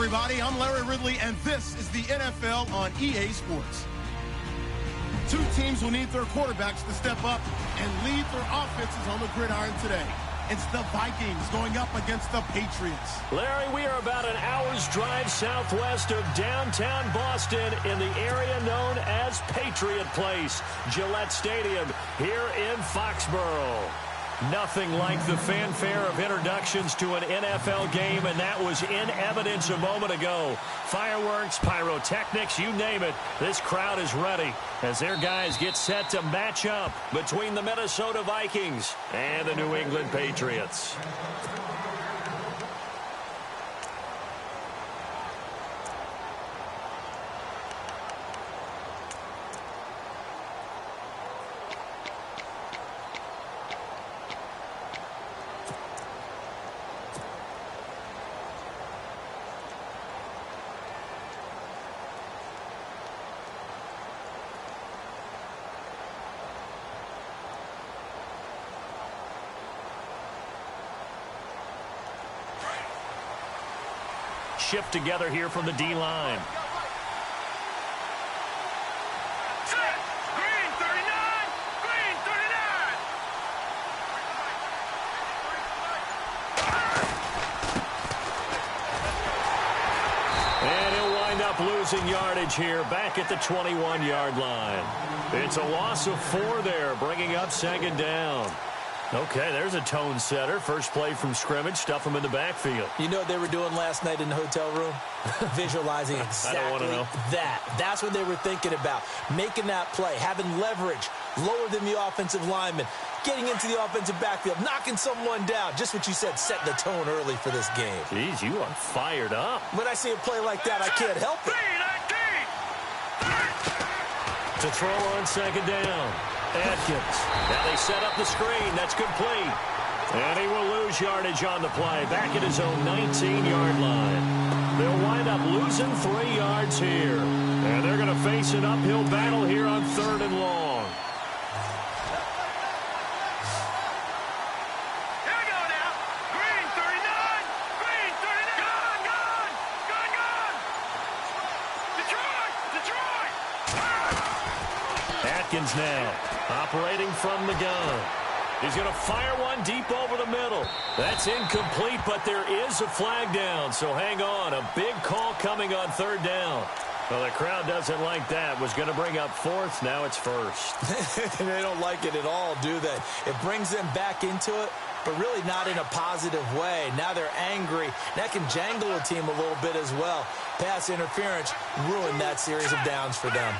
everybody. I'm Larry Ridley, and this is the NFL on EA Sports. Two teams will need their quarterbacks to step up and lead their offenses on the gridiron today. It's the Vikings going up against the Patriots. Larry, we are about an hour's drive southwest of downtown Boston in the area known as Patriot Place, Gillette Stadium here in Foxborough. Nothing like the fanfare of introductions to an NFL game, and that was in evidence a moment ago. Fireworks, pyrotechnics, you name it. This crowd is ready as their guys get set to match up between the Minnesota Vikings and the New England Patriots. Shift together here from the D-line. Green 39! Green 39! And he'll wind up losing yardage here back at the 21-yard line. It's a loss of 4 there, bringing up second down. Okay, there's a tone setter. First play from scrimmage, stuff them in the backfield. You know what they were doing last night in the hotel room? Visualizing exactly that. That's what they were thinking about. Making that play, having leverage, lower than the offensive lineman, getting into the offensive backfield, knocking someone down. Just what you said, setting the tone early for this game. Jeez, you are fired up. When I see a play like that, I can't help it. To throw on second down. Atkins. Now they set up the screen. That's complete. And he will lose yardage on the play. Back at his own 19-yard line. They'll wind up losing 3 yards here. And they're going to face an uphill battle here on 3rd and long. Here we go now. Green 39! Green 39! Gone! Gone! Gone! Gone! Detroit! Detroit! Atkins now. Operating from the gun. He's going to fire one deep over the middle. That's incomplete, but there is a flag down, so hang on. A big call coming on 3rd down. Well, the crowd doesn't like that. Was going to bring up 4th. Now it's 1st. They don't like it at all, do they? It brings them back into it, but really not in a positive way. Now they're angry. That can jangle a team a little bit as well. Pass interference ruined that series of downs for them.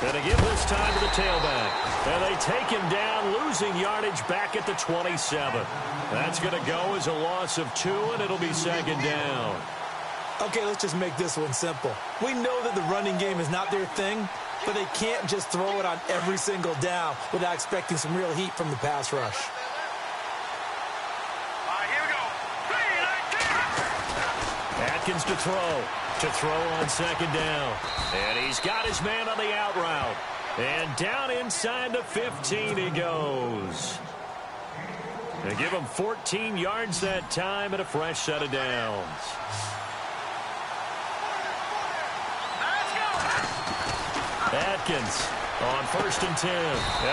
And to give this time to the tailback. And they take him down, losing yardage back at the 27. That's going to go as a loss of 2, and it'll be second down. Okay, let's just make this one simple. We know that the running game is not their thing, but they can't just throw it on every single down without expecting some real heat from the pass rush. Here we go. Atkins to throw. To throw on second down. And he's got his man on the out route. And down inside the 15 he goes. They give him 14 yards that time and a fresh set of downs. Atkins on 1st and 10.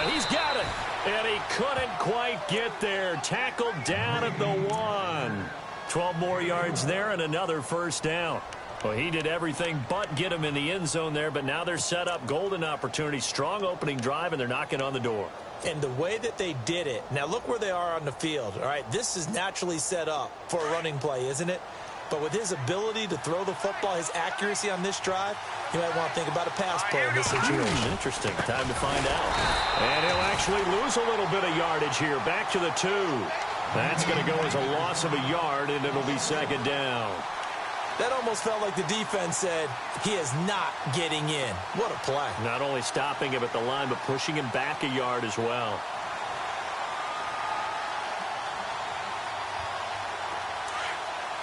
And he's got it. And he couldn't quite get there. Tackled down at the 1. 12 more yards there and another first down. Well, he did everything but get him in the end zone there, but now they're set up. Golden opportunity, strong opening drive, and they're knocking on the door. And the way that they did it, now look where they are on the field. All right, this is naturally set up for a running play, isn't it? But with his ability to throw the football, his accuracy on this drive, you might want to think about a pass play in this situation. Interesting. Time to find out. And he'll actually lose a little bit of yardage here. Back to the 2. That's going to go as a loss of a yard, and it'll be second down. That almost felt like the defense said, he is not getting in. What a play. Not only stopping him at the line, but pushing him back a yard as well.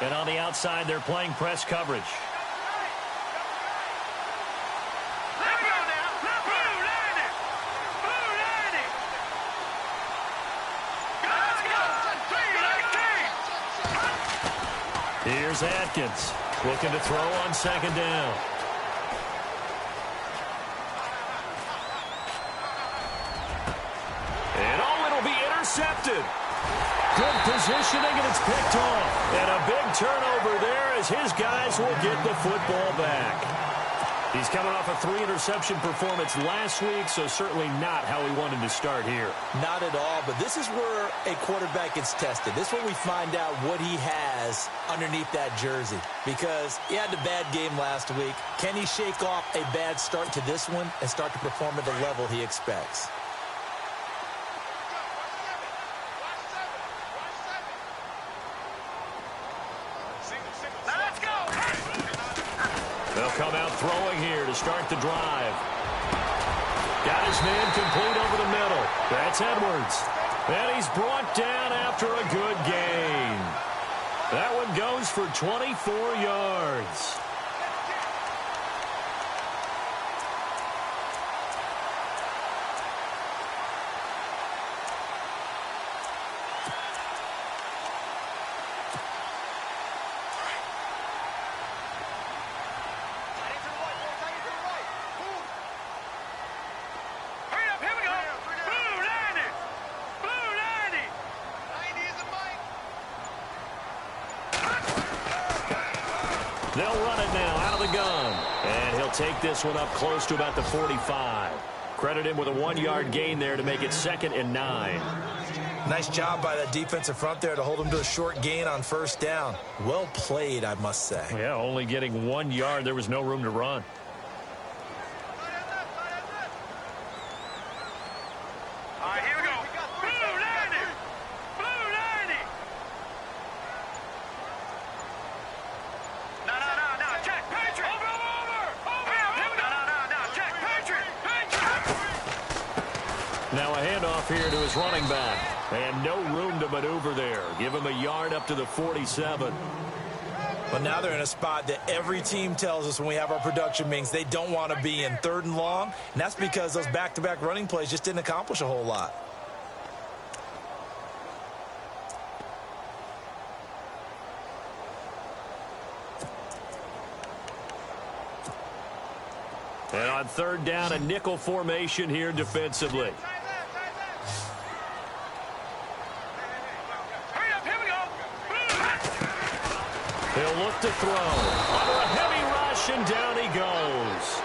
And on the outside, they're playing press coverage. Here's Atkins looking to throw on second down. And it'll be intercepted. Good positioning, and it's picked off. And a big turnover there as his guys will get the football back. He's coming off a 3-interception performance last week, so certainly not how he wanted to start here. Not at all, but this is where a quarterback gets tested. This is where we find out what he has underneath that jersey. Because he had a bad game last week. Can he shake off a bad start to this one and start to perform at the level he expects? They'll come out throwing here to start the drive. Got his man complete over the middle. That's Edwards. And he's brought down after a good gain. That one goes for 24 yards. They'll run it now out of the gun. And he'll take this one up close to about the 45. Credit him with a 1-yard gain there to make it 2nd and 9. Nice job by that defensive front there to hold him to a short gain on first down. Well played, I must say. Yeah, only getting 1 yard. There was no room to run. All right, here we go. Blue 90. Blue 90. No. Check. Patriot. Over. Here we go. No. Check. Patriot. Now a handoff here to his running back. And no room to maneuver there. Give him a yard up to the 47. But now they're in a spot that every team tells us when we have our production meetings they don't want to be in, 3rd and long. And that's because those back-to-back running plays just didn't accomplish a whole lot. And on 3rd down, a nickel formation here defensively. He'll look to throw. Under a heavy rush, and down he goes.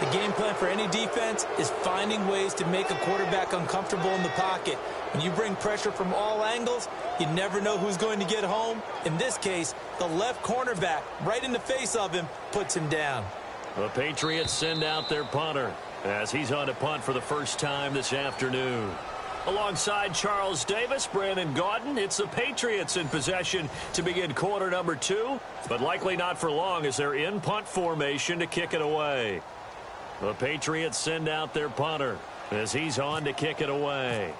The game plan for any defense is finding ways to make a quarterback uncomfortable in the pocket. When you bring pressure from all angles, you never know who's going to get home. In this case, the left cornerback, right in the face of him, puts him down. The Patriots send out their punter as he's on to punt for the first time this afternoon. Alongside Charles Davis, Brandon Gaudin, it's the Patriots in possession to begin quarter number 2, but likely not for long as they're in punt formation to kick it away. The Patriots send out their punter as he's on to kick it away.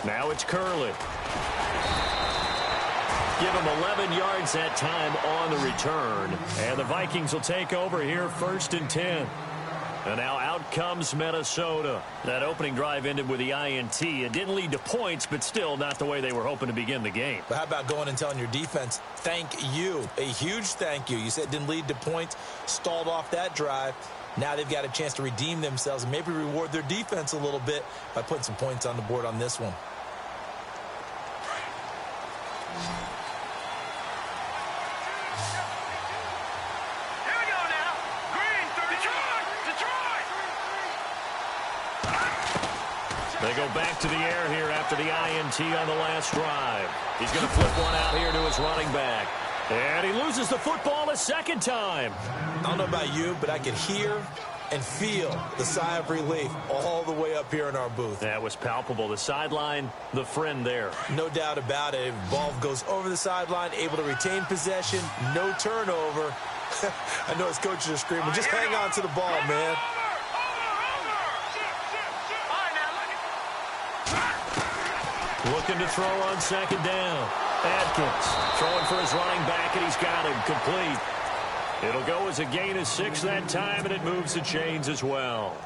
Now it's Curley. Give him 11 yards that time on the return. And the Vikings will take over here 1st and 10. And now out comes Minnesota. That opening drive ended with the INT. It didn't lead to points, but still not the way they were hoping to begin the game. But how about going and telling your defense, thank you, a huge thank you. You said it didn't lead to points, stalled off that drive. Now they've got a chance to redeem themselves and maybe reward their defense a little bit by putting some points on the board on this one. They go back to the air here after the INT on the last drive. He's going to flip one out here to his running back. And he loses the football a 2nd time. I don't know about you, but I could hear and feel the sigh of relief all the way up here in our booth. That was palpable. The sideline, the friend there. No doubt about it. Ball goes over the sideline, able to retain possession, no turnover. I know his coaches are screaming, just hang on to the ball, man. Looking to throw on 2nd down. Atkins throwing for his running back, and he's got him complete. It'll go as a gain of 6 that time, and it moves the chains as well.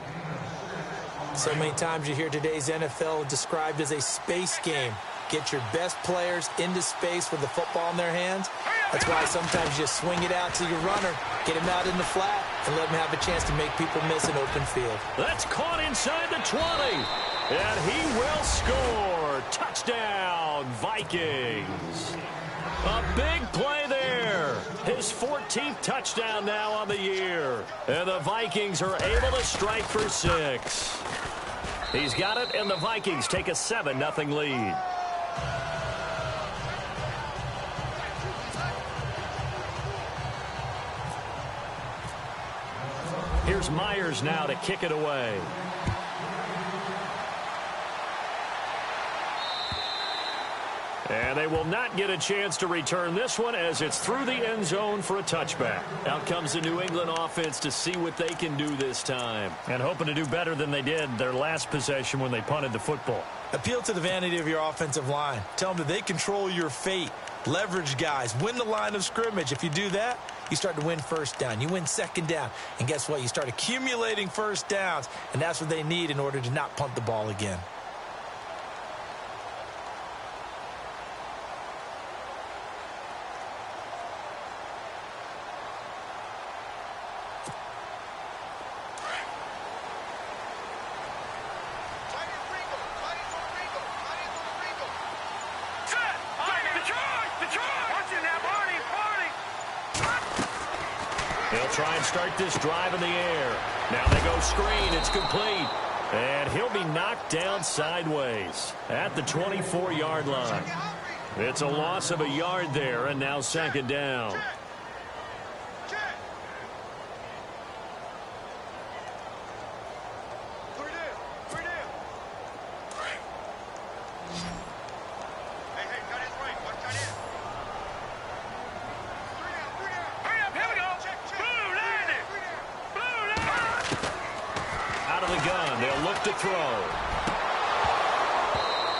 So many times you hear today's NFL described as a space game. Get your best players into space with the football in their hands. That's why sometimes you just swing it out to your runner, get him out in the flat, and let him have a chance to make people miss an open field. That's caught inside the 20. And he will score. Touchdown, Vikings. A big play there. His 14th touchdown now on the year. And the Vikings are able to strike for 6. He's got it, and the Vikings take a 7-0 lead. Here's Myers now to kick it away. And they will not get a chance to return this one as it's through the end zone for a touchback. Out comes the New England offense to see what they can do this time. And hoping to do better than they did their last possession when they punted the football. Appeal to the vanity of your offensive line. Tell them that they control your fate. Leverage guys. Win the line of scrimmage. If you do that, you start to win first down. You win second down. And guess what? You start accumulating first downs. And that's what they need in order to not punt the ball again. They'll try and start this drive in the air. Now they go screen. It's complete. And he'll be knocked down sideways at the 24-yard line. It's a loss of a yard there, and now second down.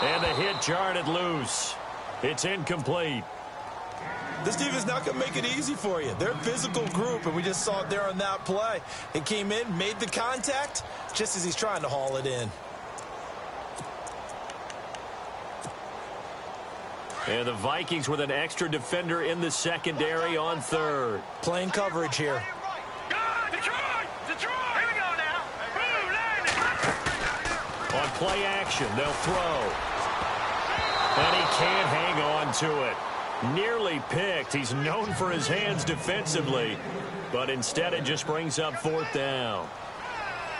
And the hit jarred it loose. It's incomplete. This defense not going to make it easy for you. They're a physical group, and we just saw it there on that play. It came in, made the contact, just as he's trying to haul it in. And the Vikings with an extra defender in the secondary on third. Playing coverage here. On play action, they'll throw. And he can't hang on to it. Nearly picked. He's known for his hands defensively, but instead it just brings up fourth down.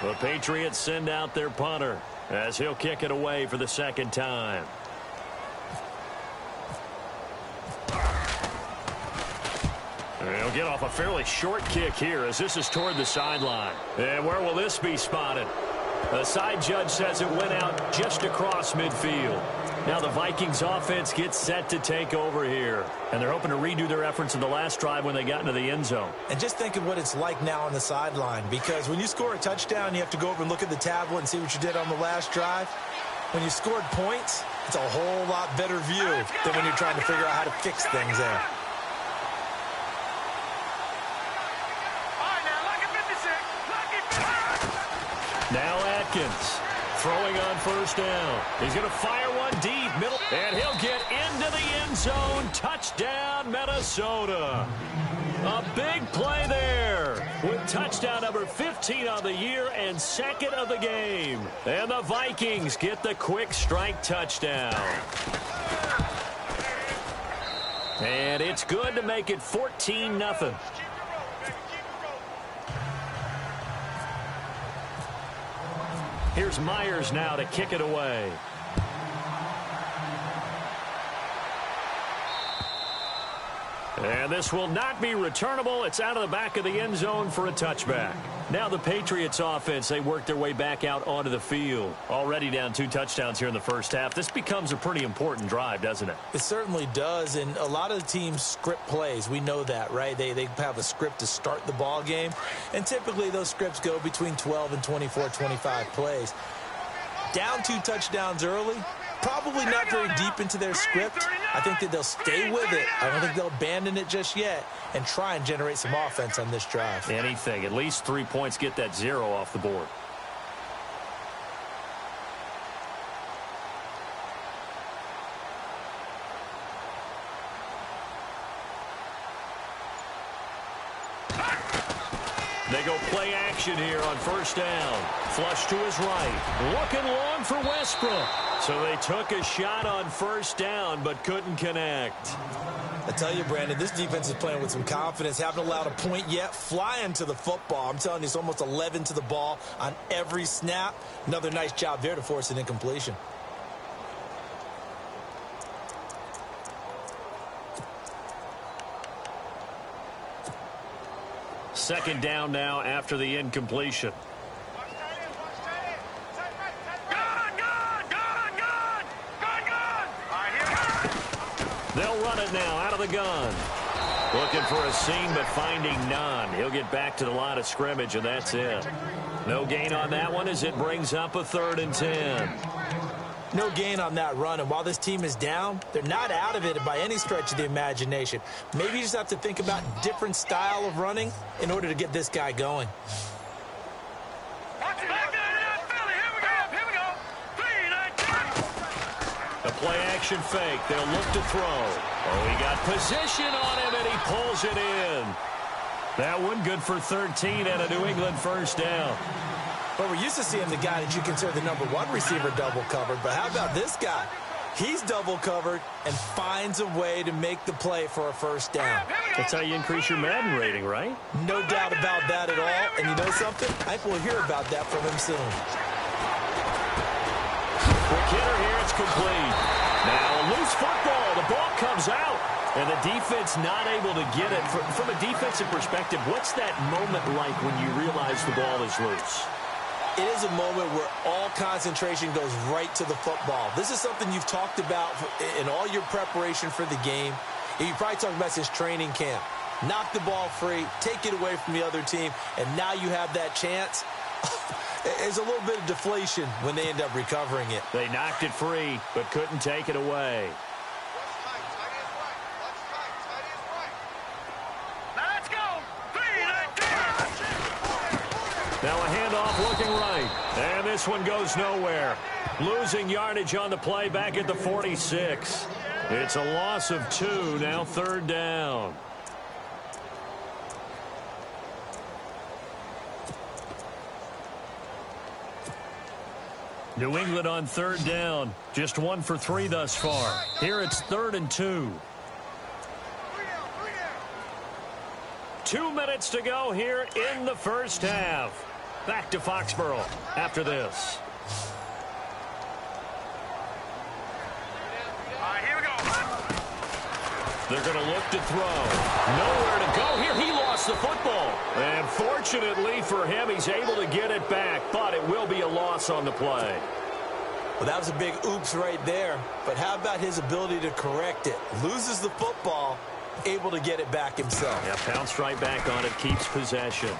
The Patriots send out their punter as he'll kick it away for the second time. He'll get off a fairly short kick here as this is toward the sideline. And where will this be spotted? The side judge says it went out just across midfield. Now the Vikings offense gets set to take over here. And they're hoping to redo their efforts in the last drive when they got into the end zone. And just think of what it's like now on the sideline. Because when you score a touchdown, you have to go over and look at the tablet and see what you did on the last drive. When you scored points, it's a whole lot better view than when you're trying to figure out how to fix things there. Now Atkins throwing on first down. He's going to fire one deep middle, and he'll get into the end zone. Touchdown, Minnesota. A big play there with touchdown number 15 on the year and second of the game. And the Vikings get the quick strike touchdown. And it's good to make it 14-0. Here's Myers now to kick it away. And this will not be returnable. It's out of the back of the end zone for a touchback. Now the Patriots offense, they work their way back out onto the field. Already down 2 touchdowns here in the first half. This becomes a pretty important drive, doesn't it? It certainly does, and a lot of the teams script plays. We know that, right? They have a script to start the ball game, and typically those scripts go between 12 and 24, 25 plays. Down 2 touchdowns early, probably not very deep into their script. I think that they'll stay with it. I don't think they'll abandon it just yet and try and generate some offense on this drive. Anything. At least 3 points, get that 0 off the board. They go play action here on first down. Flush to his right. Looking long for Westbrook. So they took a shot on first down but couldn't connect. I tell you, Brandon, this defense is playing with some confidence. Haven't allowed a point yet. Flying to the football. I'm telling you, it's almost 11 to the ball on every snap. Another nice job there to force an incompletion. Second down now after the incompletion. They'll run it now out of the gun. Looking for a seam, but finding none. He'll get back to the line of scrimmage, and that's it. No gain on that one as it brings up a 3rd and 10. No gain on that run, and while this team is down, they're not out of it by any stretch of the imagination. Maybe you just have to think about different style of running in order to get this guy going. A play-action fake. They'll look to throw. Oh, he got position on him, and he pulls it in. That one good for 13 and a New England first down. Well, we're used to seeing the guy that you consider the #1 receiver double covered, but how about this guy? He's double covered and finds a way to make the play for a first down. That's how you increase your Madden rating, right? No doubt about that at all. And you know something? I think we'll hear about that from him soon. Quick hitter here. It's complete. Now a loose football. The ball comes out. And the defense not able to get it. From a defensive perspective, what's that moment like when you realize the ball is loose? It is a moment where all concentration goes right to the football. This is something you've talked about in all your preparation for the game. You probably talked about since training camp. Knock the ball free, take it away from the other team, and now you have that chance. There's a little bit of deflation when they end up recovering it. They knocked it free, but couldn't take it away. Now a handoff looking right. And this one goes nowhere. Losing yardage on the play back at the 46. It's a loss of 2, now 3rd down. New England on 3rd down. Just 1 for 3 thus far. Here it's 3rd and 2. 2 minutes to go here in the first half. Back to Foxborough after this. All right, here we go. They're going to look to throw. Nowhere to go here. He lost the football. And fortunately for him, he's able to get it back, but it will be a loss on the play. Well, that was a big oops right there. But how about his ability to correct it? Loses the football, able to get it back himself. Yeah, pounced right back on it, keeps possession.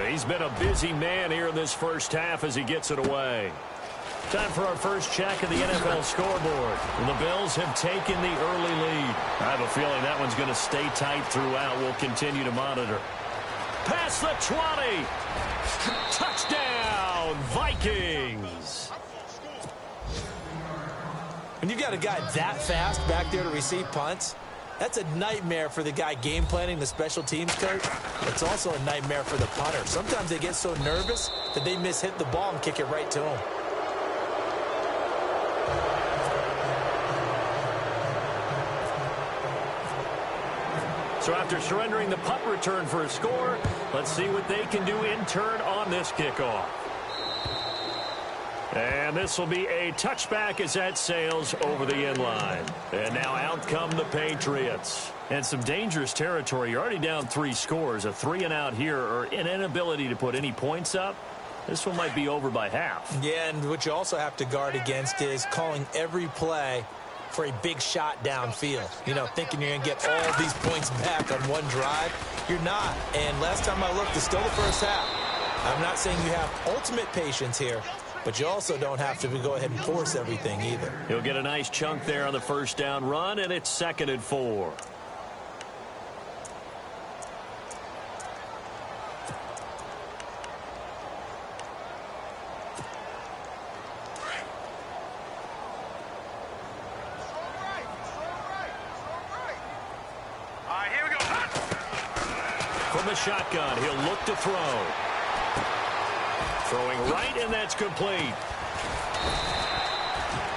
He's been a busy man here in this first half as he gets it away. Time for our first check of the NFL scoreboard. The Bills have taken the early lead. I have a feeling that one's going to stay tight throughout. We'll continue to monitor. Past the 20. Touchdown, Vikings. When you've got a guy that fast back there to receive punts, that's a nightmare for the guy game planning, the special teams coach. It's also a nightmare for the punter. Sometimes they get so nervous that they hit the ball and kick it right to him. So after surrendering the punt return for a score, let's see what they can do in turn on this kickoff. And this will be a touchback as that sails over the end line. And now out come the Patriots. And some dangerous territory. You're already down 3 scores. A 3-and-out here, or an inability to put any points up. This one might be over by half. Yeah, and what you also have to guard against is calling every play for a big shot downfield. You know, thinking you're going to get all these points back on one drive. You're not. And last time I looked, it's still the first half. I'm not saying you have ultimate patience here, but you also don't have to go ahead and force everything either. He'll get a nice chunk there on the first down run, and it's 2nd and 4. From the shotgun, he'll look to throw. Throwing right, and that's complete.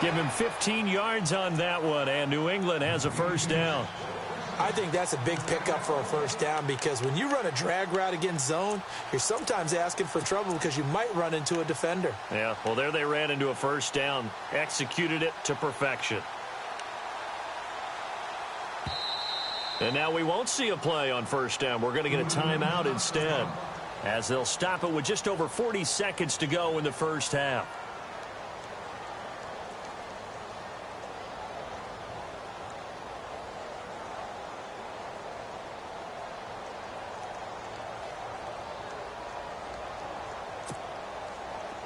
Give him 15 yards on that one, and New England has a first down. I think that's a big pickup for a first down because when you run a drag route against zone, you're sometimes asking for trouble because you might run into a defender. Yeah, well, there they ran into a first down, executed it to perfection. And now we won't see a play on first down. We're going to get a timeout instead, as they'll stop it with just over 40 seconds to go in the first half.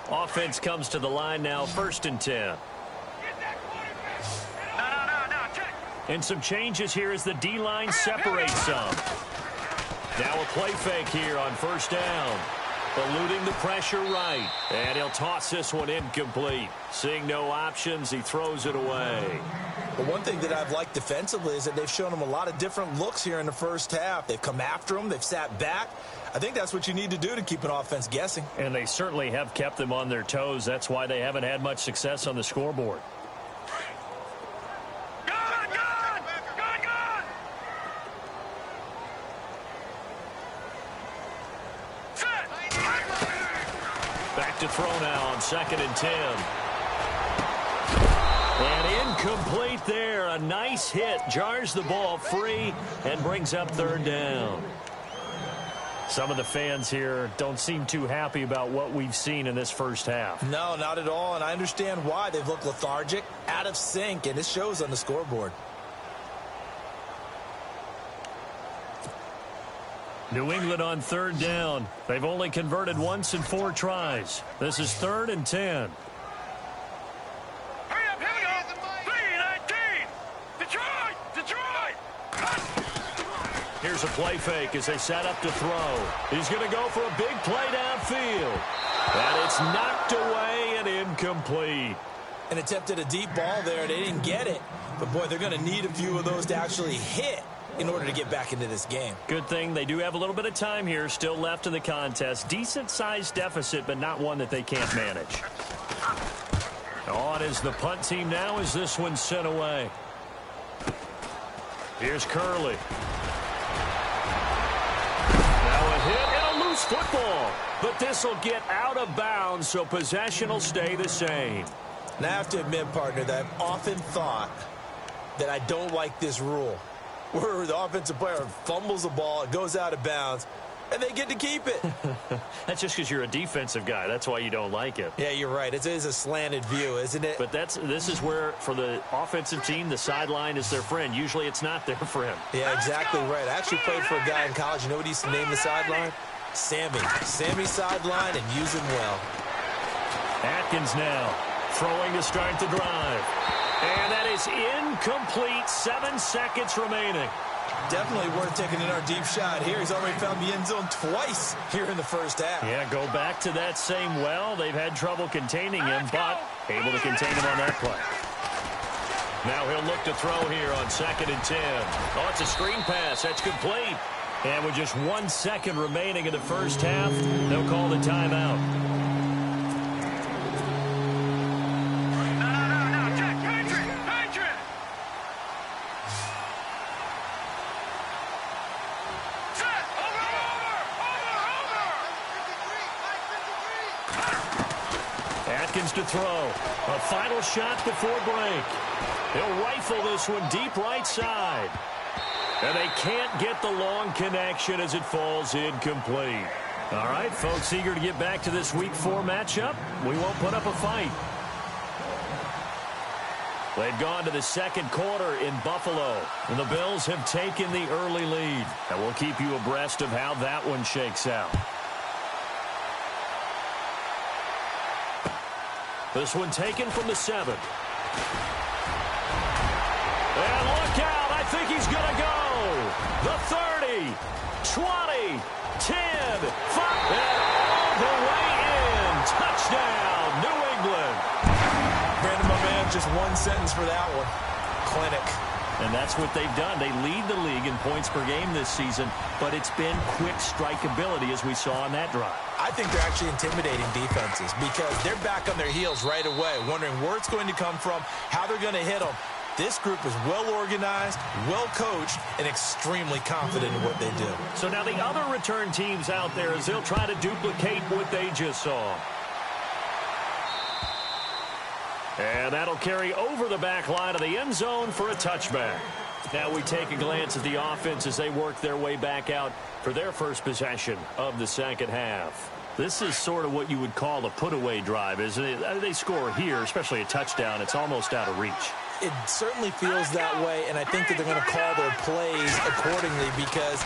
Offense comes to the line now, 1st and 10. And some changes here as the D-line separates some. Now a play fake here on first down. Eluding the pressure right. And he'll toss this one incomplete. Seeing no options, he throws it away. Well, one thing that I've liked defensively is that they've shown him a lot of different looks here in the first half. They've come after him. They've sat back. I think that's what you need to do to keep an offense guessing. And they certainly have kept them on their toes. That's why they haven't had much success on the scoreboard. Back to throw now on 2nd and 10. And incomplete there. A nice hit. Jars the ball free and brings up 3rd down. Some of the fans here don't seem too happy about what we've seen in this first half. No, not at all, and I understand why. They've looked lethargic, out of sync, and it shows on the scoreboard. New England on 3rd down. They've only converted once in 4 tries. This is 3rd and 10. Hurry up, here we go. 3-19. Detroit. Here's a play fake as they set up to throw. He's going to go for a big play downfield. And it's knocked away and incomplete. And attempted a deep ball there. They didn't get it. But, boy, they're going to need a few of those to actually hit in order to get back into this game. Good thing they do have a little bit of time here still left in the contest. Decent-sized deficit, but not one that they can't manage. On is the punt team now as this one's sent away. Here's Curley. Now a hit and a loose football. But this will get out of bounds, so possession will stay the same. And I have to admit, partner, that I've often thought that I don't like this rule, where the offensive player fumbles the ball, it goes out of bounds, and they get to keep it. That's just because you're a defensive guy. That's why you don't like it. Yeah, you're right. It is a slanted view, isn't it? But this is where, for the offensive team, the sideline is their friend. Usually it's not their friend. Yeah, exactly right. I actually played for a guy in college. You know what he used to name the sideline? Sammy. Sammy sideline, and use him well. Atkins now throwing to start the drive. And that is incomplete. 7 seconds remaining. Definitely worth taking in our deep shot here. He's already found the end zone twice here in the first half. Yeah, go back to that same well. They've had trouble containing him, but able to contain him on that play. Now he'll look to throw here on 2nd and 10. Oh, it's a screen pass. That's complete. And with just 1 second remaining in the first half, they'll call the timeout. To throw. A final shot before break. He'll rifle this one deep right side. And they can't get the long connection as it falls incomplete. All right, folks, eager to get back to this Week 4 matchup. We won't put up a fight. They've gone to the second quarter in Buffalo, and the Bills have taken the early lead. And we'll keep you abreast of how that one shakes out. This one taken from the 7. And look out. I think he's going to go. The 30, 20, 10, 5, and all the way in. Touchdown, New England. Brandon, my man, just one sentence for that one. Clinic. And that's what they've done. They lead the league in points per game this season, but it's been quick strike ability as we saw on that drive. I think they're actually intimidating defenses because they're back on their heels right away, wondering where it's going to come from, how they're going to hit them. This group is well-organized, well-coached, and extremely confident in what they do. So now the other return teams out there as they'll try to duplicate what they just saw. And that'll carry over the back line of the end zone for a touchback. Now we take a glance at the offense as they work their way back out for their first possession of the second half. This is sort of what you would call a put-away drive, isn't it? They score here, especially a touchdown. It's almost out of reach. It certainly feels that way, and I think that they're going to call their plays accordingly because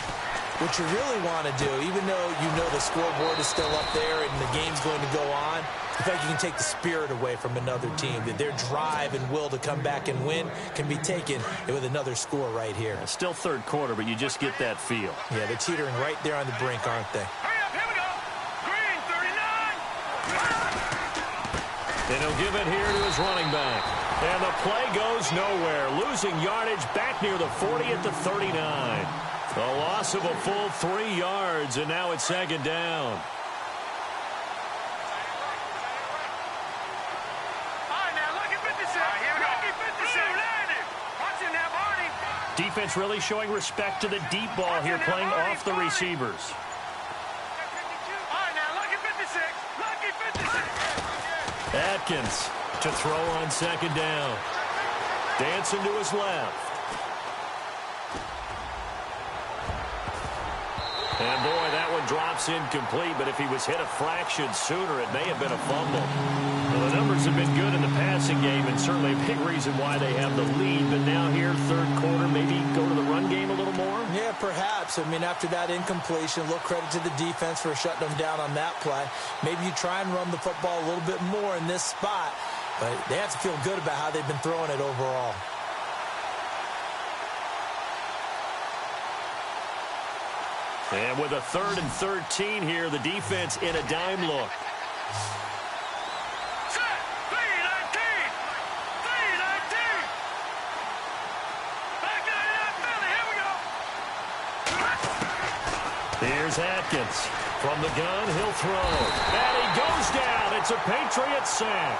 what you really want to do, even though you know the scoreboard is still up there and the game's going to go on, the fact you can take the spirit away from another team, that their drive and will to come back and win can be taken with another score right here. It's still third quarter, but you just get that feel. Yeah, they're teetering right there on the brink, aren't they? Here we go. Green, 39. And he'll give it here to his running back. And the play goes nowhere, losing yardage back near the 40 at the 39. A loss of a full 3 yards, and now it's second down. Defense really showing respect to the deep ball here, playing off the receivers. Atkins to throw on second down. Dancing to his left. And boy, that one drops incomplete, but if he was hit a fraction sooner, it may have been a fumble. Well, the numbers have been good in the passing game, and certainly a big reason why they have the lead. But now here, third quarter, maybe go to the run game a little more? Yeah, perhaps. I mean, after that incompletion, a little credit to the defense for shutting them down on that play. Maybe you try and run the football a little bit more in this spot, but they have to feel good about how they've been throwing it overall. And with a 3rd and 13 here, the defense in a dime look. Here's Atkins. From the gun, he'll throw. And he goes down. It's a Patriot sack.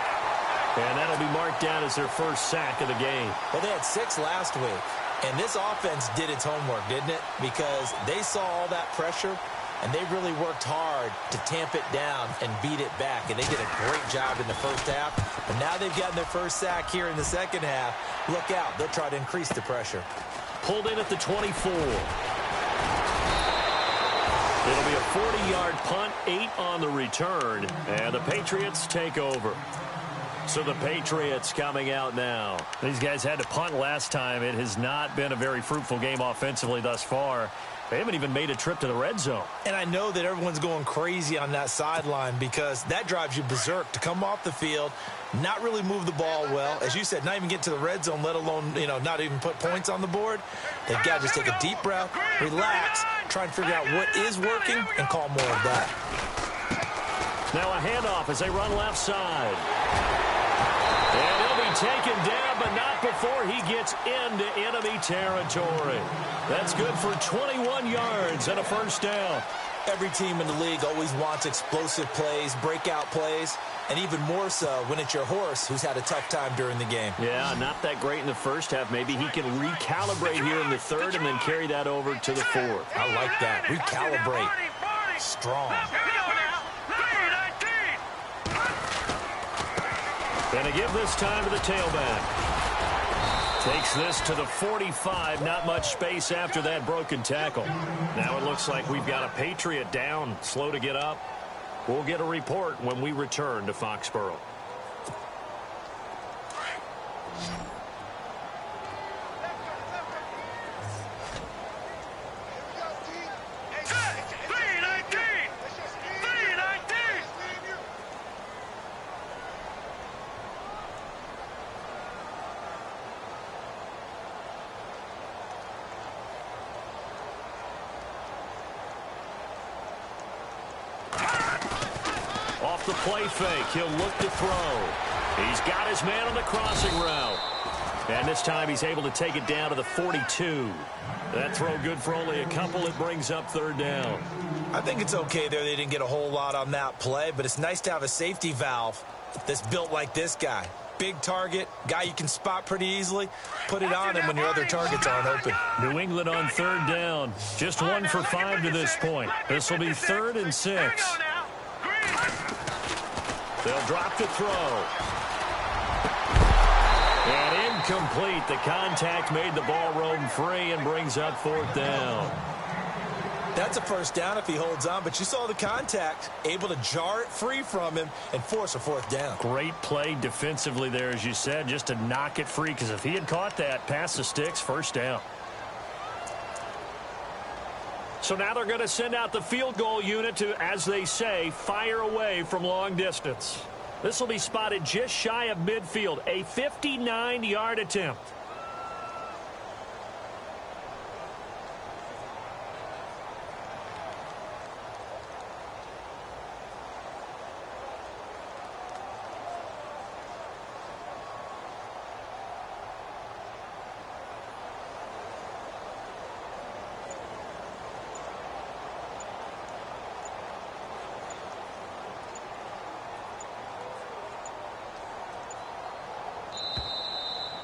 And that'll be marked down as their first sack of the game. Well, they had 6 last week. And this offense did its homework, didn't it? Because they saw all that pressure, and they really worked hard to tamp it down and beat it back. And they did a great job in the first half. But now they've gotten their first sack here in the second half. Look out. They'll try to increase the pressure. Pulled in at the 24. It'll be a 40-yard punt, 8 on the return, and the Patriots take over. So the Patriots coming out now. These guys had to punt last time. It has not been a very fruitful game offensively thus far. They haven't even made a trip to the red zone. And I know that everyone's going crazy on that sideline because that drives you berserk to come off the field, not really move the ball well. As you said, not even get to the red zone, let alone, not even put points on the board. They've got to just take a deep breath, relax, try and figure out what is working, and call more of that. Now a handoff as they run left side. And he'll be taken down, but not before he gets into enemy territory. That's good for 21 yards and a first down. Every team in the league always wants explosive plays, breakout plays, and even more so when it's your horse who's had a tough time during the game. Yeah, not that great in the first half. Maybe he can recalibrate here in the third and then carry that over to the fourth. I like that. Recalibrate. Strong. And a give this time to the tailback. Takes this to the 45. Not much space after that broken tackle. Now it looks like we've got a Patriot down, slow to get up. We'll get a report when we return to Foxborough. Off the play fake, he'll look to throw. He's got his man on the crossing route. And this time he's able to take it down to the 42. That throw good for only a couple. It brings up third down. I think it's okay there. They didn't get a whole lot on that play, but it's nice to have a safety valve that's built like this guy. Big target, guy you can spot pretty easily. Put it on him when your other targets aren't open. New England on third down. Just 1 for 5 to this point. This will be 3rd and 6. They'll drop the throw. And incomplete. The contact made the ball roam free and brings up 4th down. That's a first down if he holds on, but you saw the contact, able to jar it free from him and force a 4th down. Great play defensively there, as you said, just to knock it free, because if he had caught that, past the sticks, first down. So now they're going to send out the field goal unit to, as they say, fire away from long distance. This will be spotted just shy of midfield, a 59-yard attempt.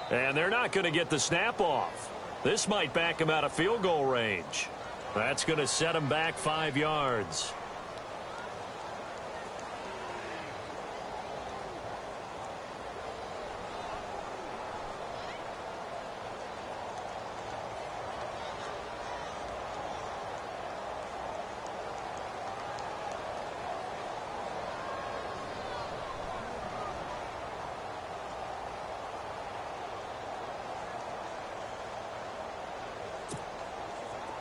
And they're not going to get the snap off. This might back him out of field goal range. That's going to set him back 5 yards.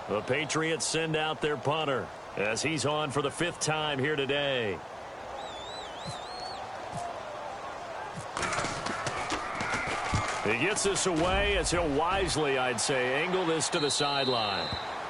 The Patriots send out their punter as he's on for the 5th time here today. He gets this away as he'll wisely, I'd say, angle this to the sideline.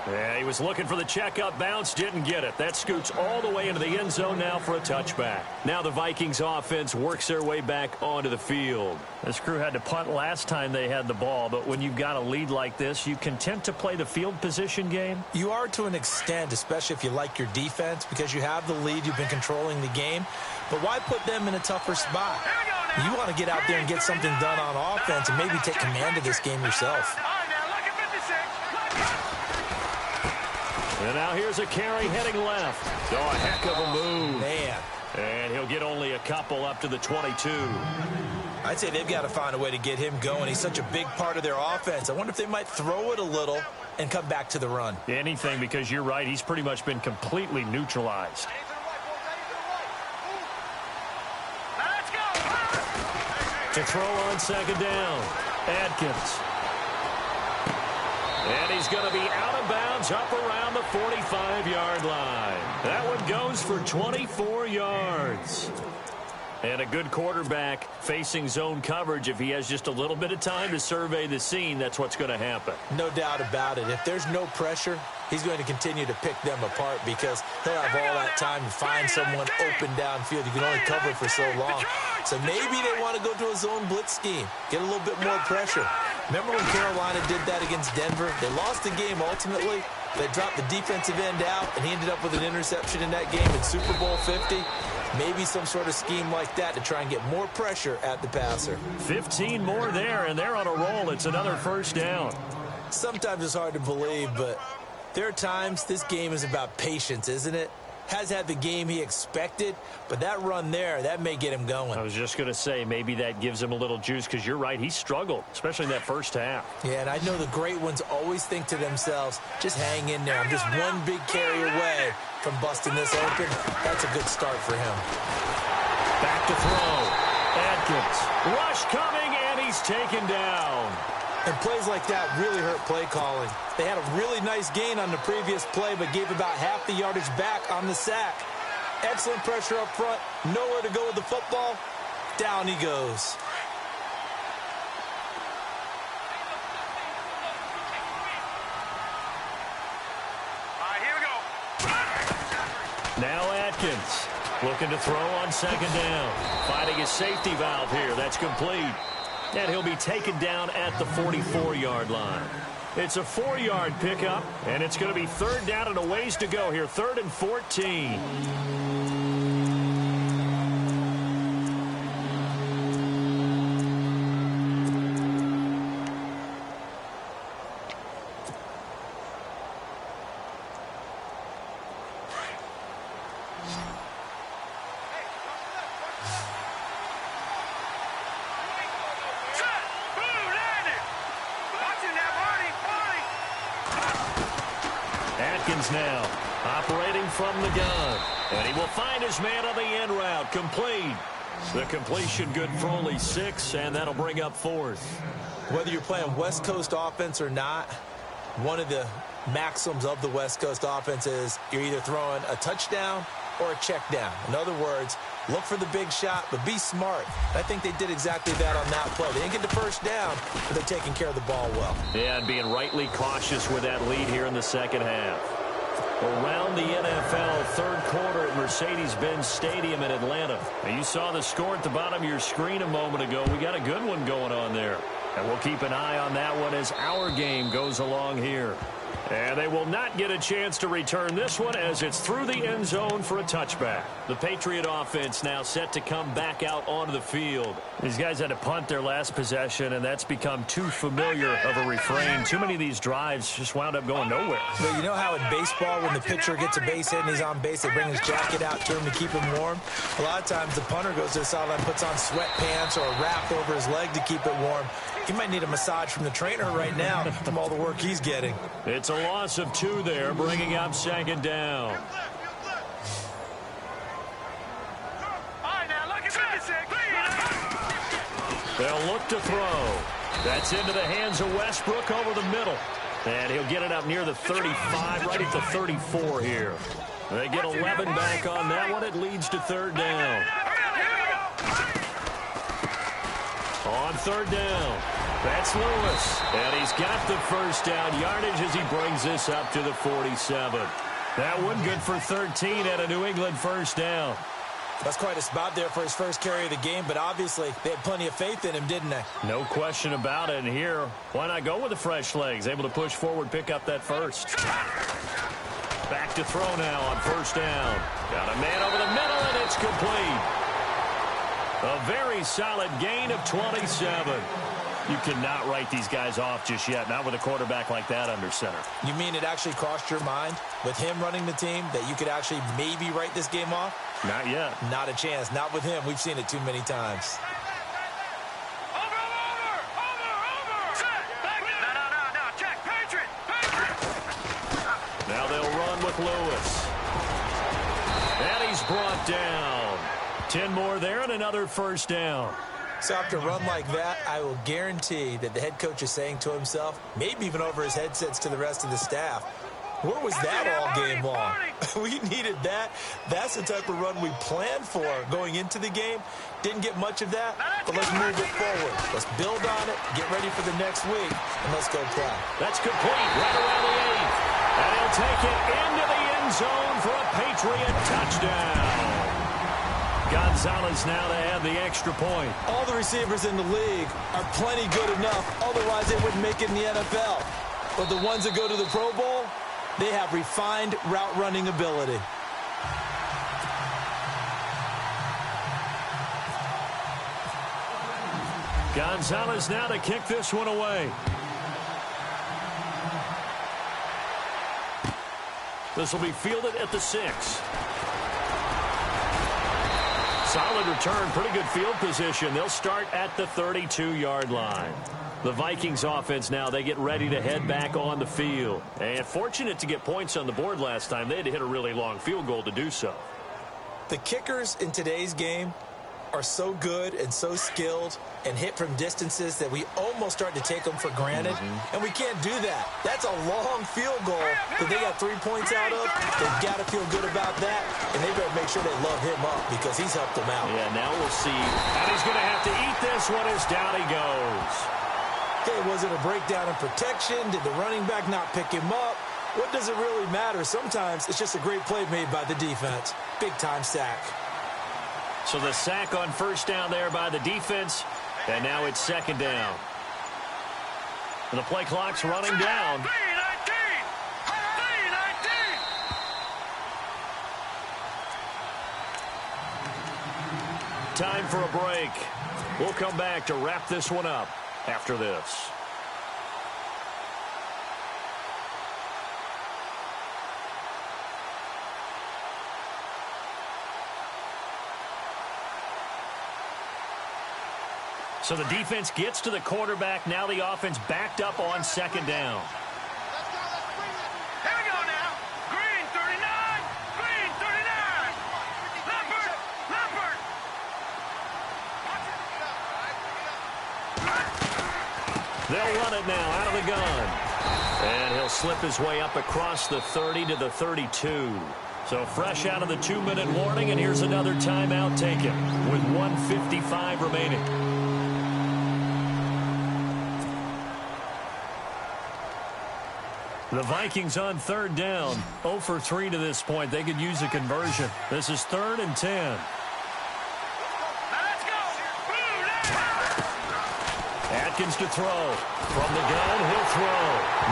Yeah, he was looking for the checkup bounce, didn't get it. That scoots all the way into the end zone now for a touchback. Now the Vikings offense works their way back onto the field. This crew had to punt last time they had the ball, but when you've got a lead like this, you content to play the field position game? You are to an extent, especially if you like your defense, because you have the lead, you've been controlling the game. But why put them in a tougher spot? You want to get out there and get something done on offense and maybe take command of this game yourself. And now here's a carry heading left. Oh, a heck of a move. Man. And he'll get only a couple up to the 22. I'd say they've got to find a way to get him going. He's such a big part of their offense. I wonder if they might throw it a little and come back to the run. Anything, because you're right. He's pretty much been completely neutralized. To throw on 2nd down. Adkins. And he's going to be out of bounds up around the 45-yard line. That one goes for 24 yards. And a good quarterback facing zone coverage. If he has just a little bit of time to survey the scene, that's what's going to happen. No doubt about it. If there's no pressure, he's going to continue to pick them apart because he'll have all that time to find someone open downfield. You can only cover for so long. So maybe they want to go to a zone blitz scheme, get a little bit more pressure. Remember when Carolina did that against Denver? They lost the game ultimately. They dropped the defensive end out, and he ended up with an interception in that game in Super Bowl 50. Maybe some sort of scheme like that to try and get more pressure at the passer. 15 more there, and they're on a roll. It's another first down. Sometimes it's hard to believe, but there are times this game is about patience, isn't it? Has had the game he expected, but that run there, that may get him going. I was just going to say, maybe that gives him a little juice, because you're right, he struggled, especially in that first half. Yeah, and I know the great ones always think to themselves, just hang in there. I'm just one big carry away from busting this open. That's a good start for him. Back to throw. Adkins. Rush coming, and he's taken down. And plays like that really hurt play calling. They had a really nice gain on the previous play, but gave about half the yardage back on the sack. Excellent pressure up front. Nowhere to go with the football. Down he goes. All right, here we go. Now Atkins looking to throw on 2nd down. Finding his safety valve here. That's complete. And he'll be taken down at the 44-yard line. It's a 4-yard pickup, and it's going to be third down and a ways to go here. 3rd and 14. Now operating from the gun, and he will find his man on the end route. Complete. The completion good for only 6, and that'll bring up 4th. Whether you're playing West Coast offense or not, one of the maxims of the West Coast offense is you're either throwing a touchdown or a check down. In other words, look for the big shot, but be smart. I think they did exactly that on that play. They didn't get the first down, but they're taking care of the ball well. Yeah, and being rightly cautious with that lead here in the second half. Around the NFL, third quarter at Mercedes-Benz Stadium in Atlanta. Now, you saw the score at the bottom of your screen a moment ago. We got a good one going on there. And we'll keep an eye on that one as our game goes along here. And they will not get a chance to return this one as it's through the end zone for a touchback. The Patriot offense now set to come back out onto the field. These guys had to punt their last possession, and that's become too familiar of a refrain. Too many of these drives just wound up going nowhere. But you know how in baseball, when the pitcher gets a base hit and he's on base, they bring his jacket out to him to keep him warm? A lot of times the punter goes to the sideline, puts on sweatpants or a wrap over his leg to keep it warm. He might need a massage from the trainer right now from all the work he's getting. It's a loss of 2 there, bringing up 2nd down. They'll look to throw. That's into the hands of Westbrook over the middle. And he'll get it up near the 35, right at the 34 here. They get 11 back on that one. It leads to 3rd down. On 3rd down, that's Lewis. And he's got the first down yardage as he brings this up to the 47. That one good for 13 at a New England first down. That's quite a spot there for his first carry of the game, but obviously they had plenty of faith in him, didn't they? No question about it. And here, why not go with the fresh legs? Able to push forward, pick up that first. Back to throw now on 1st down. Got a man over the middle, and it's complete. A very solid gain of 27. You cannot write these guys off just yet, not with a quarterback like that under center. You mean it actually crossed your mind with him running the team that you could actually maybe write this game off? Not yet. Not a chance. Not with him. We've seen it too many times. Now they'll run with Lewis. And he's brought down. 10 more there and another first down. So after a run like that, I will guarantee that the head coach is saying to himself, maybe even over his headsets to the rest of the staff, where was that all game long? We needed that. That's the type of run we planned for going into the game. Didn't get much of that, but let's move it forward. Let's build on it, get ready for the next week, and let's go play. That's complete right around the 8th. And he'll take it into the end zone for a Patriot touchdown. Gonzalez now to add the extra point. All the receivers in the league are plenty good enough. Otherwise, they wouldn't make it in the NFL. But the ones that go to the Pro Bowl, they have refined route running ability. Gonzalez now to kick this one away. This will be fielded at the 6. Solid return, pretty good field position. They'll start at the 32-yard line. The Vikings offense now, they get ready to head back on the field. And fortunate to get points on the board last time. They had to hit a really long field goal to do so. The kickers in today's game are so good and so skilled and hit from distances that we almost start to take them for granted. And we can't do that. That's a long field goal that they got 3 points out of. They've got to feel good about that, and they better make sure they love him up because he's helped them out. Yeah, now we'll see. And he's going to have to eat this one as down he goes. Okay, was it a breakdown in protection? Did the running back not pick him up? What does it really matter? Sometimes it's just a great play made by the defense. Big-time sack. So the sack on first down there by the defense. And now it's second down. And the play clock's running down. Time for a break. We'll come back to wrap this one up after this. So the defense gets to the quarterback. Now the offense backed up on second down. Here we go now. Green 39. Green 39. Leopard. They'll run it now out of the gun. And he'll slip his way up across the 30 to the 32. So fresh out of the 2-minute warning, and here's another timeout taken with 1:55 remaining. The Vikings on third down, 0 for 3 to this point. They could use a conversion. This is 3rd and 10. Let's go. Atkins to throw. From the gun, he'll throw.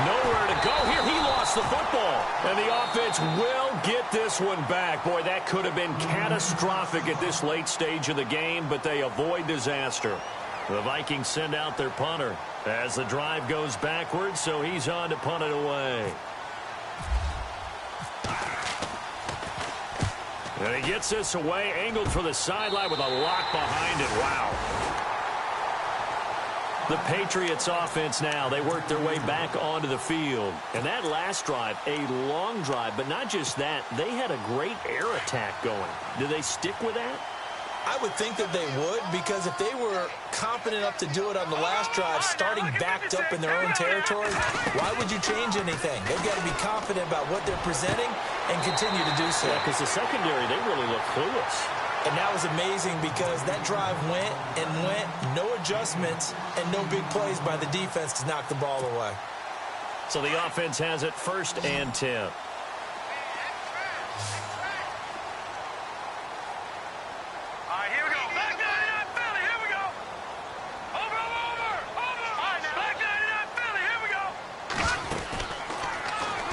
Nowhere to go here. He lost the football. And the offense will get this one back. Boy, that could have been catastrophic at this late stage of the game, but they avoid disaster. The Vikings send out their punter as the drive goes backwards, so he's on to punt it away. And he gets this away, angled for the sideline with a lock behind it. Wow. The Patriots offense now, they work their way back onto the field. And that last drive, a long drive, but not just that, they had a great air attack going. Do they stick with that? I would think that they would, because if they were confident enough to do it on the last drive, starting backed up in their own territory, why would you change anything? They've got to be confident about what they're presenting and continue to do so. Yeah, because the secondary, they really look clueless. And that was amazing because that drive went and went, no adjustments, and no big plays by the defense to knock the ball away. So the offense has it 1st and 10.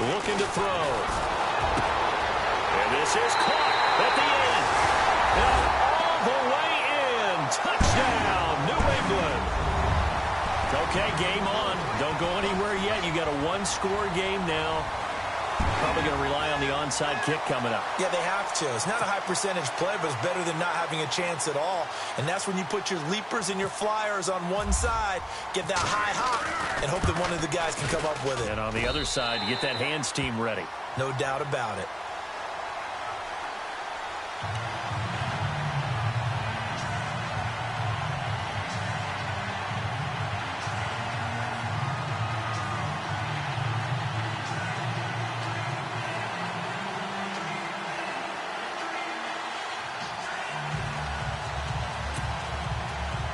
Looking to throw. And this is caught at the end. And all the way in. Touchdown, New England. Okay, game on. Don't go anywhere yet. You got a one-score game now. Probably going to rely on the onside kick coming up. Yeah, they have to. It's not a high percentage play, but it's better than not having a chance at all. And that's when you put your leapers and your flyers on one side, get that high hop, and hope that one of the guys can come up with it. And on the other side, get that hands team ready. No doubt about it.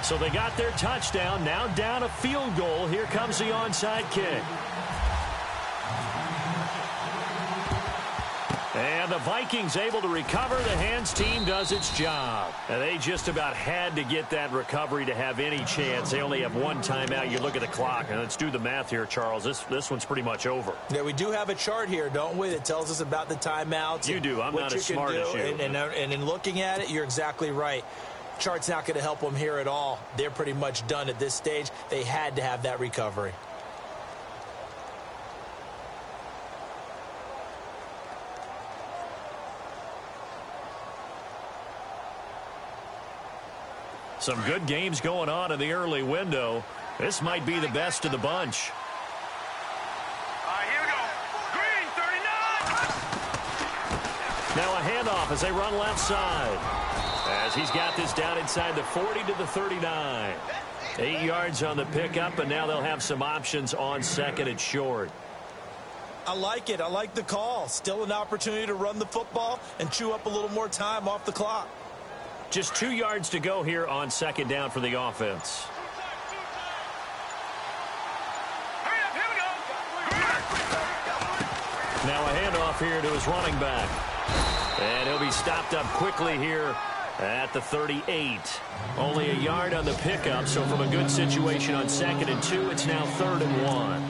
So they got their touchdown, now down a field goal. Here comes the onside kick. And the Vikings able to recover. The hands team does its job. And they just about had to get that recovery to have any chance. They only have one timeout. You look at the clock, and let's do the math here, Charles. This one's pretty much over. Yeah, we do have a chart here, don't we, that tells us about the timeouts. You do. I'm not as smart as you. And in looking at it, you're exactly right. Chart's not going to help them here at all. They're pretty much done at this stage. They had to have that recovery. Some good games going on in the early window. This might be the best of the bunch. Here we go. Green 39. Now a handoff as they run left side. As he's got this down inside the 40 to the 39. 8 yards on the pickup, and now they'll have some options on 2nd and short. I like it. I like the call. Still an opportunity to run the football and chew up a little more time off the clock. Just 2 yards to go here on 2nd down for the offense. Hurry up, here we go. Now a handoff here to his running back. And he'll be stopped up quickly here At the 38. Only a yard on the pickup, so from a good situation on 2nd and 2, it's now 3rd and 1.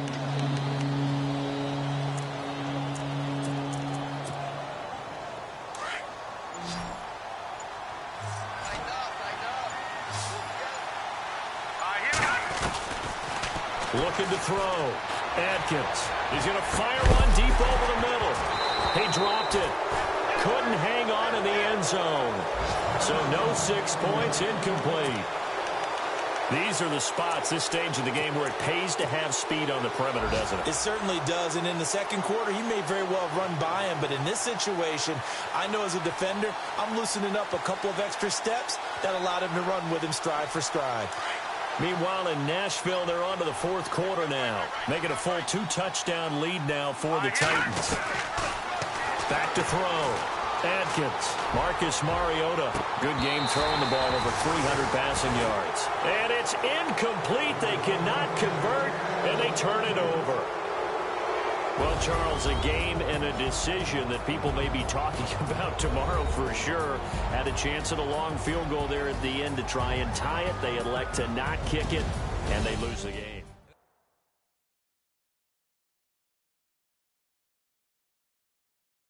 Looking to throw. Adkins. He's going to fire one deep over the middle. He dropped it. Couldn't hang on in the end zone. So no 6 points, incomplete. These are the spots, this stage of the game, where it pays to have speed on the perimeter, doesn't it? It certainly does, and in the second quarter, he may very well run by him, but in this situation, I know as a defender, I'm loosening up a couple of extra steps that allowed him to run with him stride for stride. Meanwhile, in Nashville, they're on to the 4th quarter now, making a full 2-touchdown lead now for the Titans. Back to throw. Adkins. Marcus Mariota. Good game throwing the ball, over 300 passing yards. And it's incomplete. They cannot convert, and they turn it over. Well, Charles, a game and a decision that people may be talking about tomorrow for sure. Had a chance at a long field goal there at the end to try and tie it. They elect to not kick it, and they lose the game.